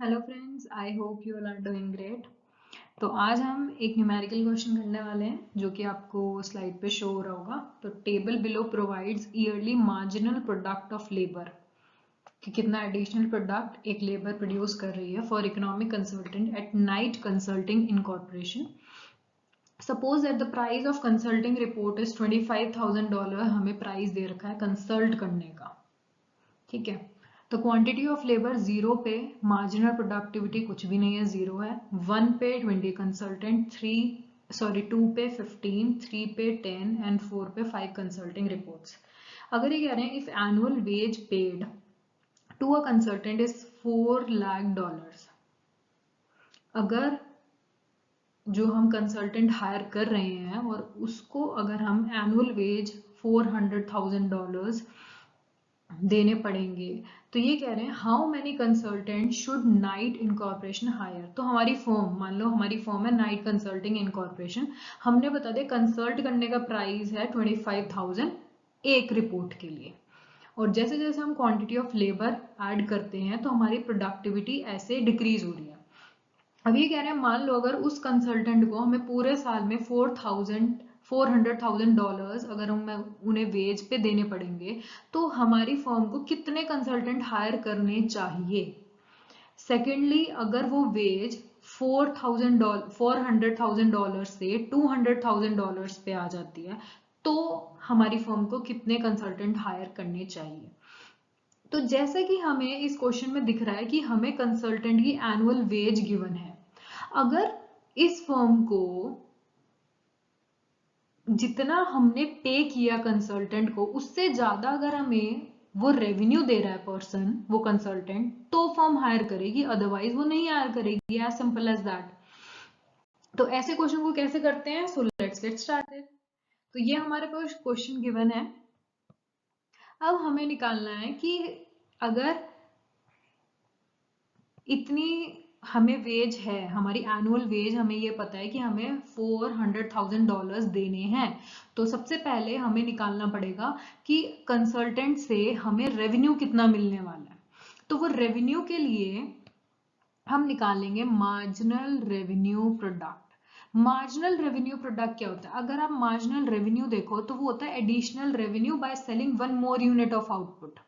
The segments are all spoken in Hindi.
Hello friends, I hope you all are doing great. तो आज हम एक न्यूमेरिकल क्वेश्चन करने वाले हैं जो कि आपको स्लाइड पे शो हो रहा होगा। तो table below provides yearly marginal product of labour, कि कितना एडिशनल प्रोडक्ट एक लेबर प्रोड्यूस कर रही है for economic consultant at night consulting incorporation. Suppose that the price of consulting report is $25,000। हमें प्राइस दे रखा है कंसल्ट करने का, ठीक है। तो क्वांटिटी ऑफ लेबर 0 पे, मार्जिनल प्रोडक्टिविटी कुछ भी नहीं है, 0 है। 1 पे 20 कंसल्टेंट, 2 पे 15, 3 पे 10 एंड 4 पे 5 कंसल्टिंग रिपोर्ट्स। अगर ये कह रहे हैं if annual wage paid to a consultant is $4 lakh, अगर जो हम कंसल्टेंट हायर कर रहे हैं और उसको अगर हम एनुअल वेज $400,000 देने पड़ेंगे, तो ये कह रहे हैं how many consultant should Knight Incorporation hire. तो हमारी फर्म, मान लो हमारी फर्म है नाइट कंसल्टिंग इनकॉर्पोरेशन, हमने बता दिया कंसल्ट करने का प्राइस है 25,000 एक रिपोर्ट के लिए। और जैसे जैसे हम क्वांटिटी ऑफ लेबर ऐड करते हैं तो हमारी प्रोडक्टिविटी ऐसे डिक्रीज हो रही है। अब ये कह रहे हैं मान लो अगर उस कंसल्टेंट को हमें पूरे साल में $400,000 अगर हम उन्हें वेज पे देने पड़ेंगे, तो हमारी फर्म को कितने कंसल्टेंट हायर करने चाहिए। सेकेंडली, अगर वो वेज $400,000 से $200,000 पे आ जाती है, तो हमारी फर्म को कितने कंसल्टेंट हायर करने चाहिए। तो जैसे कि हमें इस क्वेश्चन में दिख रहा है कि हमें कंसल्टेंट की एनुअल वेज गिवन है। अगर इस फर्म को जितना हमने पे किया कंसल्टेंट को उससे ज्यादा अगर हमें वो रेवेन्यू दे रहा है पर्सन, वो कंसल्टेंट, तो फर्म हायर करेगी, अदरवाइज वो नहीं हायर करेगी। As simple as that. तो ऐसे क्वेश्चन को कैसे करते हैं, सो लेट्स गेट स्टार्टेड। तो ये हमारे पास क्वेश्चन गिवन है। अब हमें निकालना है कि अगर इतनी हमें वेज है, हमारी एनुअल वेज हमें ये पता है कि हमें $400,000 देने हैं, तो सबसे पहले हमें निकालना पड़ेगा कि कंसल्टेंट से हमें रेवेन्यू कितना मिलने वाला है। तो वो रेवेन्यू के लिए हम निकालेंगे marginal revenue product. Marginal revenue product क्या होता है, अगर आप मार्जिनल रेवेन्यू देखो तो वो होता है additional revenue by selling 1 more unit of output.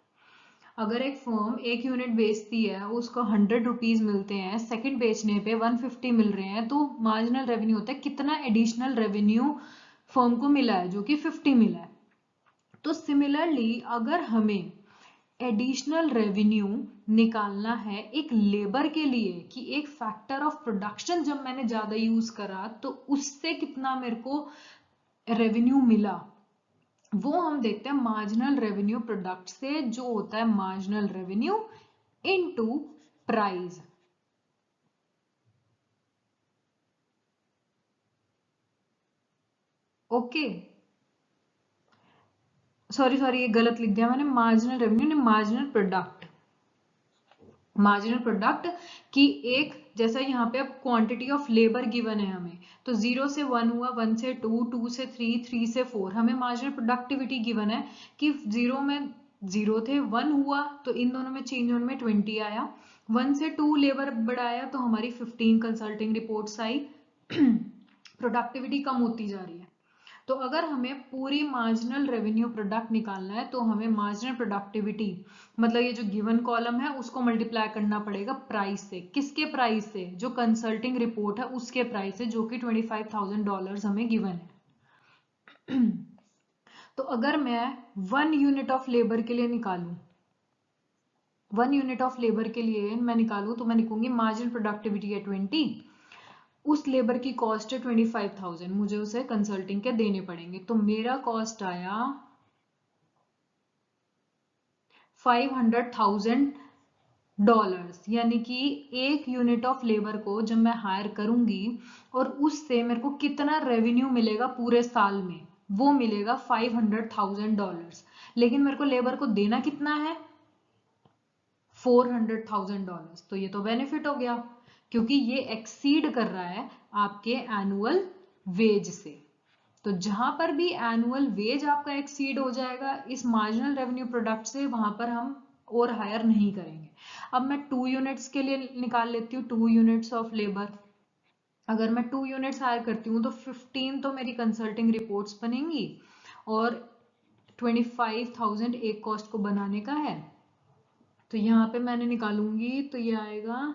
अगर एक फर्म एक यूनिट बेचती है, उसको 100 रुपीज मिलते हैं, सेकंड बेचने पे 150 मिल रहे हैं, तो मार्जिनल रेवेन्यू होता है कितना एडिशनल रेवेन्यू फर्म को मिला है, जो कि 50 मिला है। तो सिमिलरली अगर हमें एडिशनल रेवेन्यू निकालना है एक लेबर के लिए, कि एक फैक्टर ऑफ प्रोडक्शन जब मैंने ज्यादा यूज करा तो उससे कितना मेरे को रेवेन्यू मिला, वो हम देखते हैं मार्जिनल रेवेन्यू प्रोडक्ट से, जो होता है marginal revenue into price. Okay, sorry ये गलत लिख दिया मैंने, मार्जिनल रेवेन्यू नहीं, मार्जिनल प्रोडक्ट। मार्जिनल प्रोडक्ट की एक, जैसा यहाँ पे अब क्वांटिटी ऑफ लेबर गिवन है हमें, तो 0 से 1 हुआ, 1 से 2, 2 से 3, 3 से 4, हमें मार्जिनल प्रोडक्टिविटी गिवन है कि 0 में 0 थे, 1 हुआ तो इन दोनों में चेंज होने में 20 आया, 1 से 2 लेबर बढ़ाया तो हमारी 15 कंसल्टिंग रिपोर्ट्स आई। प्रोडक्टिविटी कम होती जा रही है। तो अगर हमें पूरी मार्जिनल रेवेन्यू प्रोडक्ट निकालना है तो हमें मार्जिनल प्रोडक्टिविटी, मतलब ये जो गिवन कॉलम है उसको मल्टीप्लाई करना पड़ेगा प्राइस से। किसके प्राइस से, जो कंसल्टिंग रिपोर्ट है उसके प्राइस से, जो कि $25,000 हमें गिवन है। तो अगर मैं 1 यूनिट ऑफ लेबर के लिए निकालूं, 1 यूनिट ऑफ लेबर के लिए मैं निकालूं, तो मैं लिखूंगी मार्जिनल प्रोडक्टिविटी है 20, उस लेबर की कॉस्ट है 25,000, मुझे उसे कंसल्टिंग के देने पड़ेंगे, तो मेरा कॉस्ट आया $500,000। यानी कि एक यूनिट ऑफ लेबर को जब मैं हायर करूंगी और उससे मेरे को कितना रेवेन्यू मिलेगा पूरे साल में, वो मिलेगा $500,000। लेकिन मेरे को लेबर को देना कितना है, $400,000। तो ये तो बेनिफिट हो गया, क्योंकि ये एक्सीड कर रहा है आपके एनुअल वेज से। तो जहां पर भी एनुअल वेज आपका एक्सीड हो जाएगा इस मार्जिनल रेवेन्यू प्रोडक्ट से, वहां पर हम और हायर नहीं करेंगे। अब मैं 2 यूनिट्स के लिए निकाल लेती हूँ, 2 यूनिट्स ऑफ लेबर। अगर मैं 2 यूनिट्स हायर करती हूँ तो 15 तो मेरी कंसल्टिंग रिपोर्ट्स बनेंगी और 25,000 एक कॉस्ट को बनाने का है। तो यहाँ पे मैंने निकालूंगी तो ये आएगा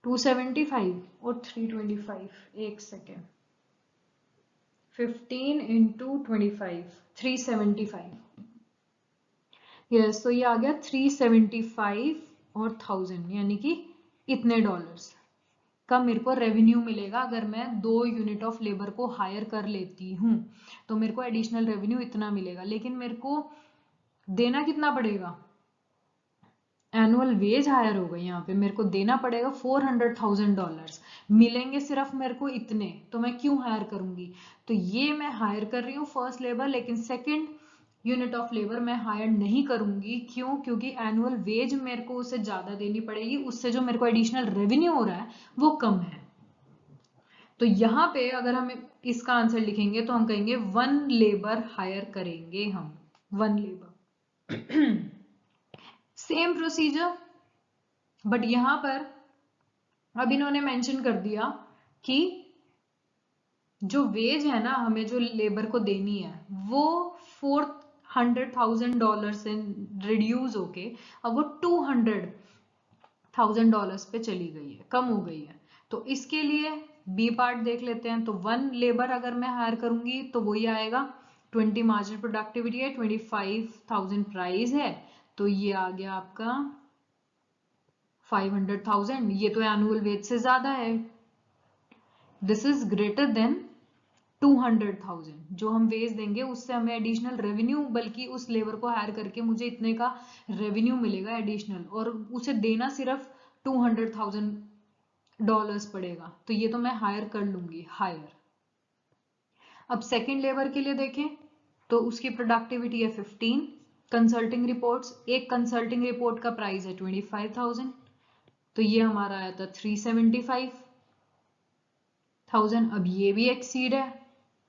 275 और 325, एक सेकेंड, 15 इंटू 25, 375। यस, तो ये आ गया 375 और 1000, यानी कि इतने डॉलर्स का मेरे को रेवेन्यू मिलेगा अगर मैं 2 यूनिट ऑफ लेबर को हायर कर लेती हूँ। तो मेरे को एडिशनल रेवेन्यू इतना मिलेगा, लेकिन मेरे को देना कितना पड़ेगा? एनुअल वेज हायर हो गई, यहाँ पे मेरे को देना पड़ेगा $400,000। मिलेंगे सिर्फ मेरे को इतने, तो मैं क्यों हायर करूंगी? तो ये मैं हायर कर रही हूँ फर्स्ट लेबर, लेकिन सेकंड यूनिट ऑफ लेबर मैं हायर नहीं करूंगी। क्यों? क्योंकि एनुअल वेज मेरे को उससे ज्यादा देनी पड़ेगी, उससे जो मेरे को एडिशनल रेवेन्यू हो रहा है वो कम है। तो यहाँ पे अगर हम इसका आंसर लिखेंगे तो हम कहेंगे 1 लेबर हायर करेंगे हम, 1 लेबर। सेम प्रोसीजर, बट यहां पर अब इन्होंने मेंशन कर दिया कि जो वेज है ना हमें जो लेबर को देनी है वो $400,000 से रिड्यूस होके अब वो $200,000 पे चली गई है, कम हो गई है। तो इसके लिए बी पार्ट देख लेते हैं। तो 1 लेबर अगर मैं हायर करूंगी तो वही आएगा, 20 मार्जिनल प्रोडक्टिविटी है, 25,000 प्राइस है, तो ये आ गया आपका 500,000। ये तो एनुअल वेज से ज्यादा है, दिस इज ग्रेटर देन 200,000। जो हम वेज देंगे उससे हमें एडिशनल रेवेन्यू, बल्कि उस लेबर को हायर करके मुझे इतने का रेवेन्यू मिलेगा एडिशनल, और उसे देना सिर्फ $200,000 पड़ेगा। तो ये तो मैं हायर कर लूंगी, हायर। अब सेकेंड लेबर के लिए देखें तो उसकी प्रोडक्टिविटी है 15। कंसल्टिंग रिपोर्ट्स, एक कंसल्टिंग रिपोर्ट का प्राइस है 25,000, तो ये हमारा आया था 375,000। अब ये भी एक्सीड है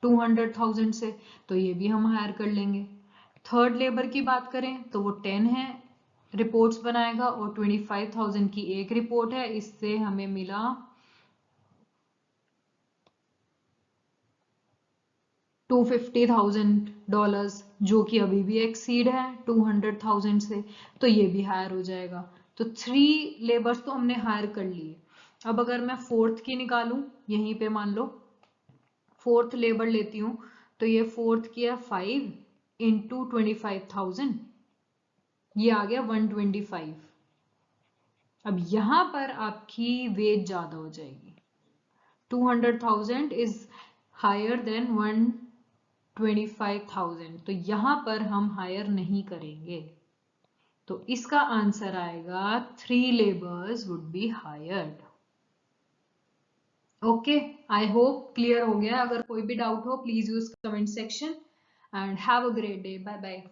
200,000 से, तो ये भी हम हायर कर लेंगे। थर्ड लेबर की बात करें तो वो 10 है, रिपोर्ट्स बनाएगा, और 25,000 की एक रिपोर्ट है, इससे हमें मिला $250,000, जो कि अभी भी एक्सीड है 200,000 से, तो ये भी हायर हो जाएगा। तो 3 लेबर्स तो हमने हायर कर लिए। अब अगर मैं फोर्थ की निकालूं, यहीं पे मान लो फोर्थ लेबर लेती हूँ, तो ये फोर्थ की है 5 इंटू 25,000, ये आ गया 125। अब यहां पर आपकी वेज ज्यादा हो जाएगी, 200,000 इज हायर देन 125,000, तो यहां पर हम हायर नहीं करेंगे। तो इसका आंसर आएगा 3 labours would be hired. Okay, I hope clear हो गया। अगर कोई भी डाउट हो please use comment section, and have a great day, bye bye.